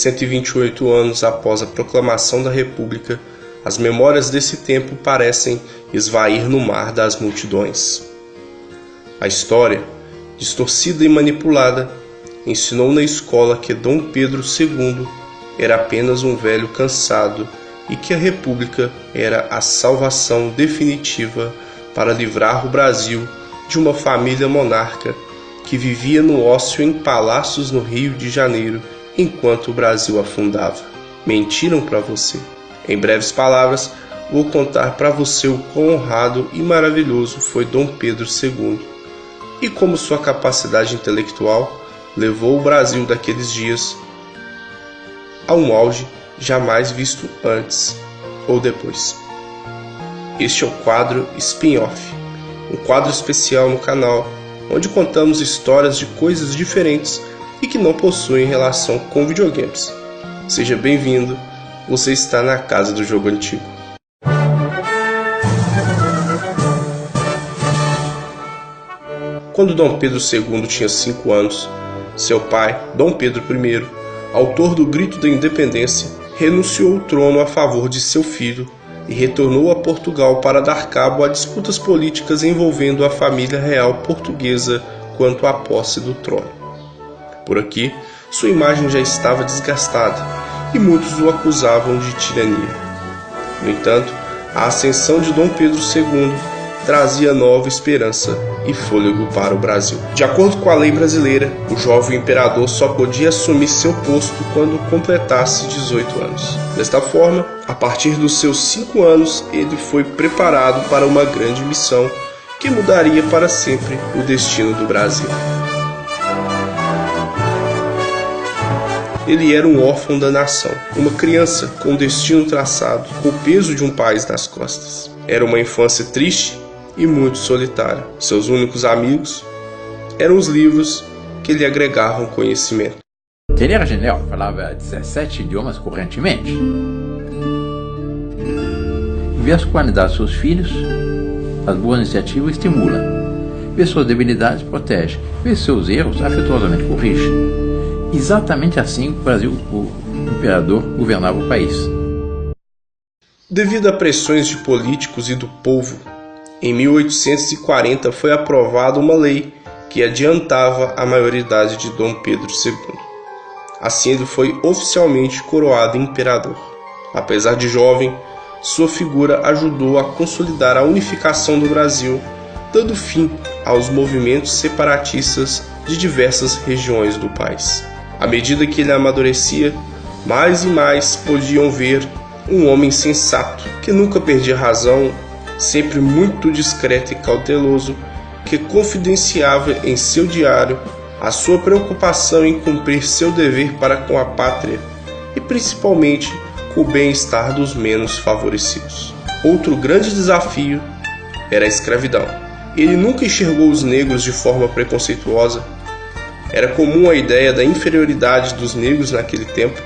128 anos após a proclamação da República, as memórias desse tempo parecem esvair no mar das multidões. A história, distorcida e manipulada, ensinou na escola que Dom Pedro II era apenas um velho cansado e que a República era a salvação definitiva para livrar o Brasil de uma família monarca que vivia no ócio em palácios no Rio de Janeiro enquanto o Brasil afundava. Mentiram para você. Em breves palavras, vou contar para você o quão honrado e maravilhoso foi Dom Pedro II e como sua capacidade intelectual levou o Brasil daqueles dias a um auge jamais visto antes ou depois. Este é o quadro Spin-Off, um quadro especial no canal onde contamos histórias de coisas diferentes e que não possuem relação com videogames. Seja bem-vindo, você está na casa do jogo antigo. Quando Dom Pedro II tinha 5 anos, seu pai, Dom Pedro I, autor do Grito da Independência, renunciou ao trono a favor de seu filho e retornou a Portugal para dar cabo a disputas políticas envolvendo a família real portuguesa quanto à posse do trono. Por aqui, sua imagem já estava desgastada e muitos o acusavam de tirania. No entanto, a ascensão de Dom Pedro II trazia nova esperança e fôlego para o Brasil. De acordo com a lei brasileira, o jovem imperador só podia assumir seu posto quando completasse 18 anos. Desta forma, a partir dos seus 5 anos, ele foi preparado para uma grande missão que mudaria para sempre o destino do Brasil. Ele era um órfão da nação, uma criança com destino traçado, com o peso de um país nas costas. Era uma infância triste e muito solitária. Seus únicos amigos eram os livros que lhe agregavam conhecimento. Ele era genial, falava 17 idiomas correntemente. Vê as qualidades dos seus filhos, as boas iniciativas estimulam. Vê suas debilidades, protege. Vê seus erros, afetuosamente corrige. Exatamente assim o imperador governava o país. Devido a pressões de políticos e do povo, em 1840 foi aprovada uma lei que adiantava a maioridade de Dom Pedro II. Assim ele foi oficialmente coroado imperador. Apesar de jovem, sua figura ajudou a consolidar a unificação do Brasil, dando fim aos movimentos separatistas de diversas regiões do país. À medida que ele amadurecia, mais e mais podiam ver um homem sensato, que nunca perdia razão, sempre muito discreto e cauteloso, que confidenciava em seu diário a sua preocupação em cumprir seu dever para com a pátria e principalmente com o bem-estar dos menos favorecidos. Outro grande desafio era a escravidão. Ele nunca enxergou os negros de forma preconceituosa. Era comum a ideia da inferioridade dos negros naquele tempo,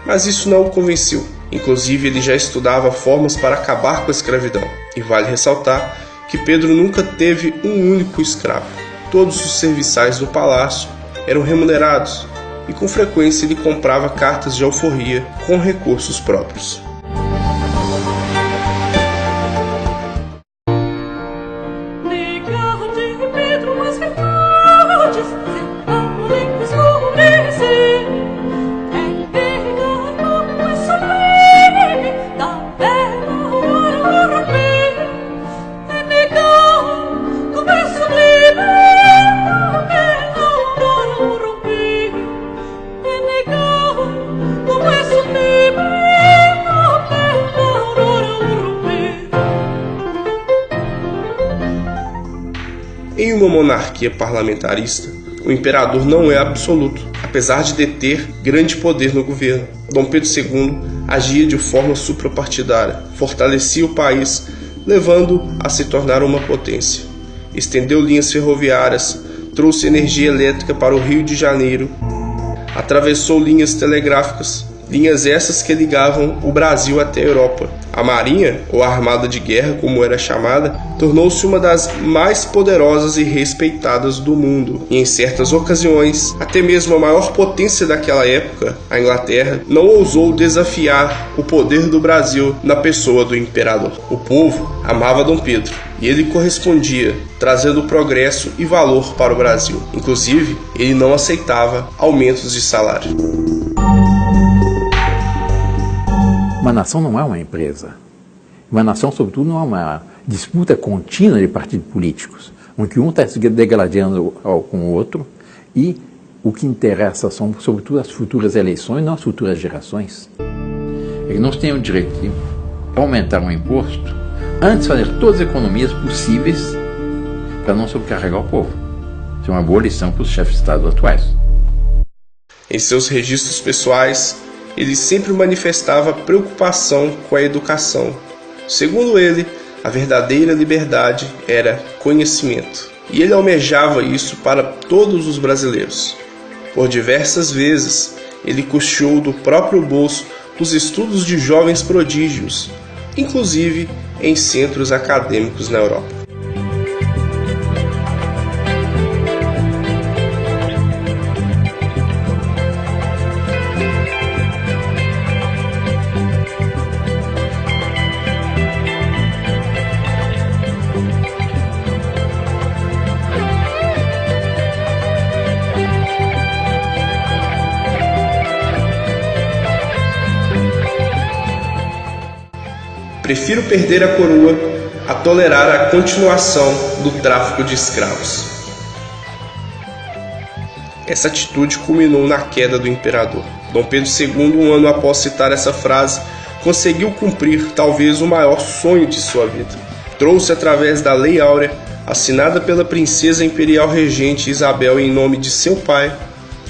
mas isso não o convenceu. Inclusive, ele já estudava formas para acabar com a escravidão. E vale ressaltar que Pedro nunca teve um único escravo. Todos os serviçais do palácio eram remunerados e com frequência ele comprava cartas de alforria com recursos próprios. Em uma monarquia parlamentarista, o imperador não é absoluto, apesar de deter grande poder no governo. Dom Pedro II agia de forma suprapartidária, fortalecia o país, levando-o a se tornar uma potência. Estendeu linhas ferroviárias, trouxe energia elétrica para o Rio de Janeiro, atravessou linhas telegráficas, linhas essas que ligavam o Brasil até a Europa. A Marinha, ou Armada de Guerra, como era chamada, tornou-se uma das mais poderosas e respeitadas do mundo, e em certas ocasiões, até mesmo a maior potência daquela época, a Inglaterra, não ousou desafiar o poder do Brasil na pessoa do imperador. O povo amava Dom Pedro, e ele correspondia, trazendo progresso e valor para o Brasil. Inclusive, ele não aceitava aumentos de salário. Uma nação não é uma empresa. Uma nação, sobretudo, não é uma disputa contínua de partidos políticos, onde um está se degradando com o outro e o que interessa são, sobretudo, as futuras eleições, não as futuras gerações. É que nós temos o direito de aumentar um imposto antes de fazer todas as economias possíveis para não sobrecarregar o povo. Isso é uma boa lição para os chefes de Estado atuais. Em seus registros pessoais, ele sempre manifestava preocupação com a educação. Segundo ele, a verdadeira liberdade era conhecimento, e ele almejava isso para todos os brasileiros. Por diversas vezes, ele custeou do próprio bolso os estudos de jovens prodígios, inclusive em centros acadêmicos na Europa. Prefiro perder a coroa a tolerar a continuação do tráfico de escravos. Essa atitude culminou na queda do imperador. Dom Pedro II, um ano após citar essa frase, conseguiu cumprir talvez o maior sonho de sua vida. Trouxe através da Lei Áurea, assinada pela princesa imperial regente Isabel em nome de seu pai,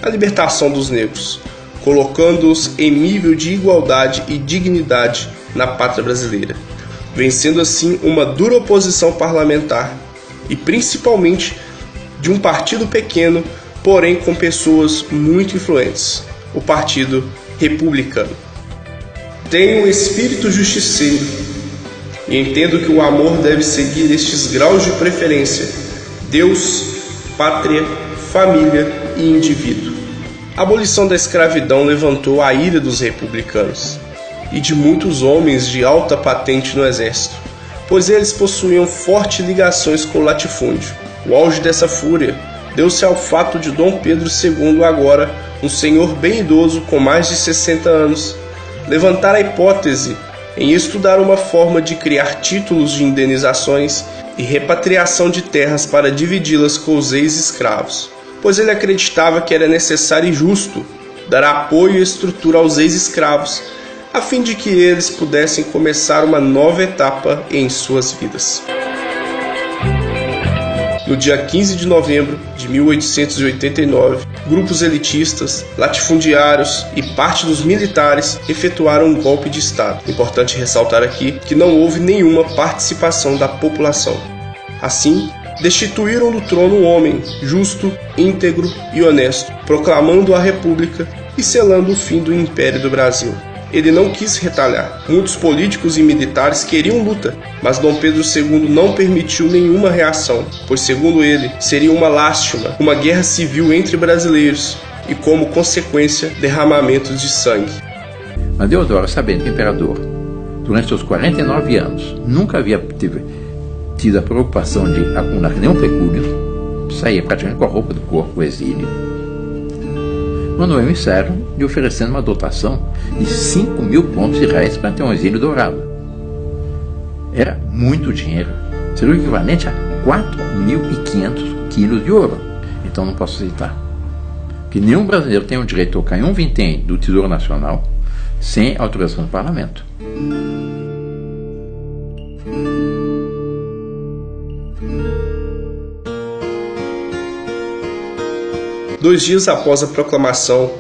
a libertação dos negros, colocando-os em nível de igualdade e dignidade na pátria brasileira, vencendo assim uma dura oposição parlamentar e principalmente de um partido pequeno, porém com pessoas muito influentes, o Partido Republicano. Tenho um espírito justiceiro e entendo que o amor deve seguir estes graus de preferência: Deus, pátria, família e indivíduo. A abolição da escravidão levantou a ira dos republicanos e de muitos homens de alta patente no exército, pois eles possuíam fortes ligações com o latifúndio. O auge dessa fúria deu-se ao fato de Dom Pedro II, agora um senhor bem idoso com mais de 60 anos, levantar a hipótese em estudar uma forma de criar títulos de indenizações e repatriação de terras para dividi-las com os ex-escravos, pois ele acreditava que era necessário e justo dar apoio e estrutura aos ex-escravos, a fim de que eles pudessem começar uma nova etapa em suas vidas. No dia 15 de novembro de 1889, grupos elitistas, latifundiários e parte dos militares efetuaram um golpe de Estado. Importante ressaltar aqui que não houve nenhuma participação da população. Assim, destituíram do trono um homem justo, íntegro e honesto, proclamando a República e selando o fim do Império do Brasil. Ele não quis retalhar. Muitos políticos e militares queriam luta, mas Dom Pedro II não permitiu nenhuma reação, pois, segundo ele, seria uma lástima uma guerra civil entre brasileiros e, como consequência, derramamentos de sangue. Mas Deodoro, sabendo que o imperador, durante seus 49 anos, nunca havia tido a preocupação de acumular nenhum pecúlio, saía praticamente com a roupa do corpo, o exílio, mandou um emissário lhe oferecendo uma dotação de 5.000 contos de réis para ter um exílio dourado. Era muito dinheiro. Seria o equivalente a 4.500 quilos de ouro. Então não posso aceitar que nenhum brasileiro tem o direito de tocar em um vintém do Tesouro Nacional sem autorização do Parlamento. Dois dias após a proclamação,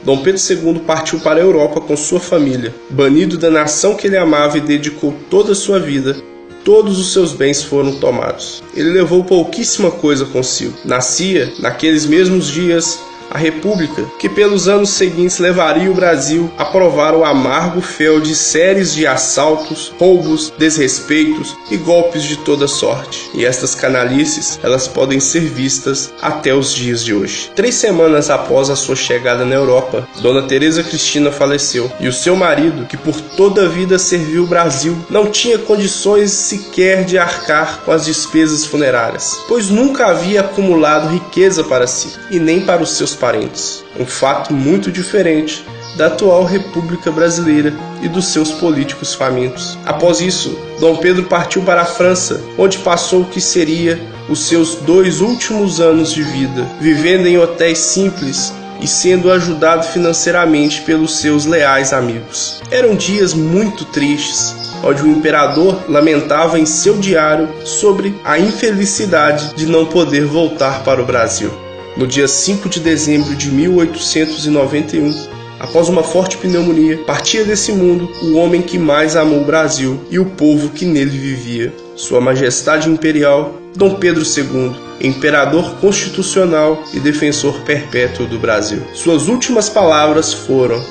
Dom Pedro II partiu para a Europa com sua família. Banido da nação que ele amava e dedicou toda a sua vida, todos os seus bens foram tomados. Ele levou pouquíssima coisa consigo. Nascia, naqueles mesmos dias, A República, que pelos anos seguintes levaria o Brasil a provar o amargo fel de séries de assaltos, roubos, desrespeitos e golpes de toda sorte. E estas canalices, elas podem ser vistas até os dias de hoje. 3 semanas após a sua chegada na Europa, Dona Teresa Cristina faleceu e o seu marido, que por toda a vida serviu o Brasil, não tinha condições sequer de arcar com as despesas funerárias, pois nunca havia acumulado riqueza para si e nem para os seus parentes. Um fato muito diferente da atual República Brasileira e dos seus políticos famintos. Após isso, Dom Pedro partiu para a França, onde passou o que seria os seus 2 últimos anos de vida, vivendo em hotéis simples e sendo ajudado financeiramente pelos seus leais amigos. Eram dias muito tristes, onde o imperador lamentava em seu diário sobre a infelicidade de não poder voltar para o Brasil. No dia 5 de dezembro de 1891, após uma forte pneumonia, partia desse mundo o homem que mais amou o Brasil e o povo que nele vivia, Sua Majestade Imperial Dom Pedro II, imperador constitucional e defensor perpétuo do Brasil. Suas últimas palavras foram: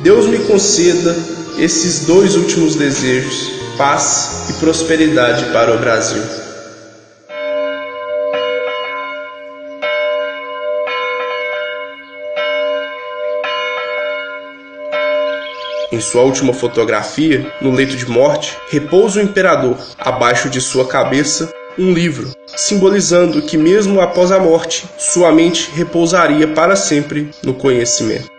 Deus me conceda esses 2 últimos desejos, paz e prosperidade para o Brasil. Em sua última fotografia, no leito de morte, repousa o imperador, abaixo de sua cabeça, um livro, simbolizando que mesmo após a morte, sua mente repousaria para sempre no conhecimento.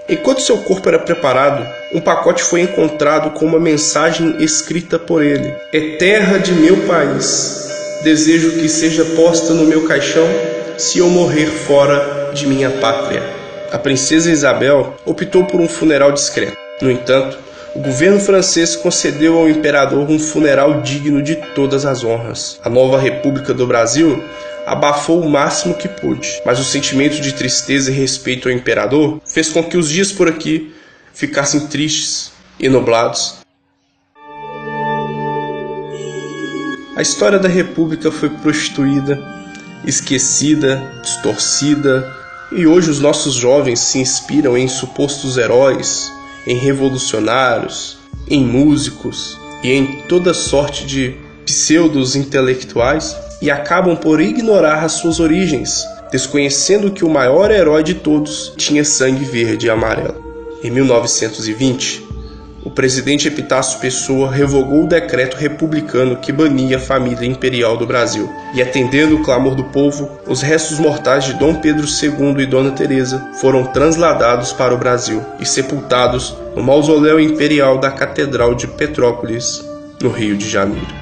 Enquanto seu corpo era preparado, um pacote foi encontrado com uma mensagem escrita por ele. É terra de meu país. Desejo que seja posta no meu caixão se eu morrer fora de minha pátria. A princesa Isabel optou por um funeral discreto. No entanto, o governo francês concedeu ao imperador um funeral digno de todas as honras. A nova República do Brasil abafou o máximo que pôde, mas o sentimento de tristeza e respeito ao imperador fez com que os dias por aqui ficassem tristes e nublados. A história da República foi prostituída, esquecida, distorcida, e hoje os nossos jovens se inspiram em supostos heróis, em revolucionários, em músicos e em toda sorte de pseudos intelectuais e acabam por ignorar as suas origens, desconhecendo que o maior herói de todos tinha sangue verde e amarelo. Em 1920, o presidente Epitácio Pessoa revogou o decreto republicano que bania a família imperial do Brasil. E atendendo o clamor do povo, os restos mortais de Dom Pedro II e Dona Teresa foram transladados para o Brasil e sepultados no mausoléu imperial da Catedral de Petrópolis, no Rio de Janeiro.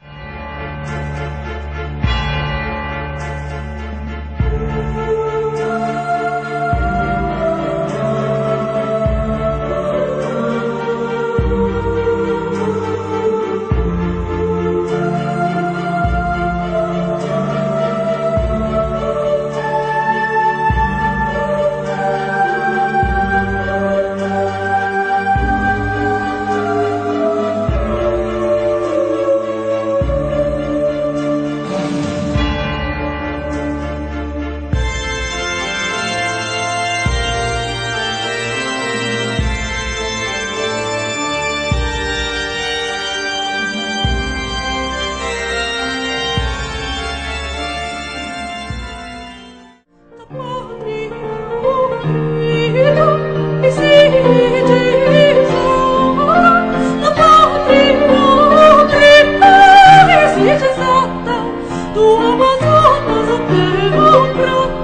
Do Amazonas até o Prata.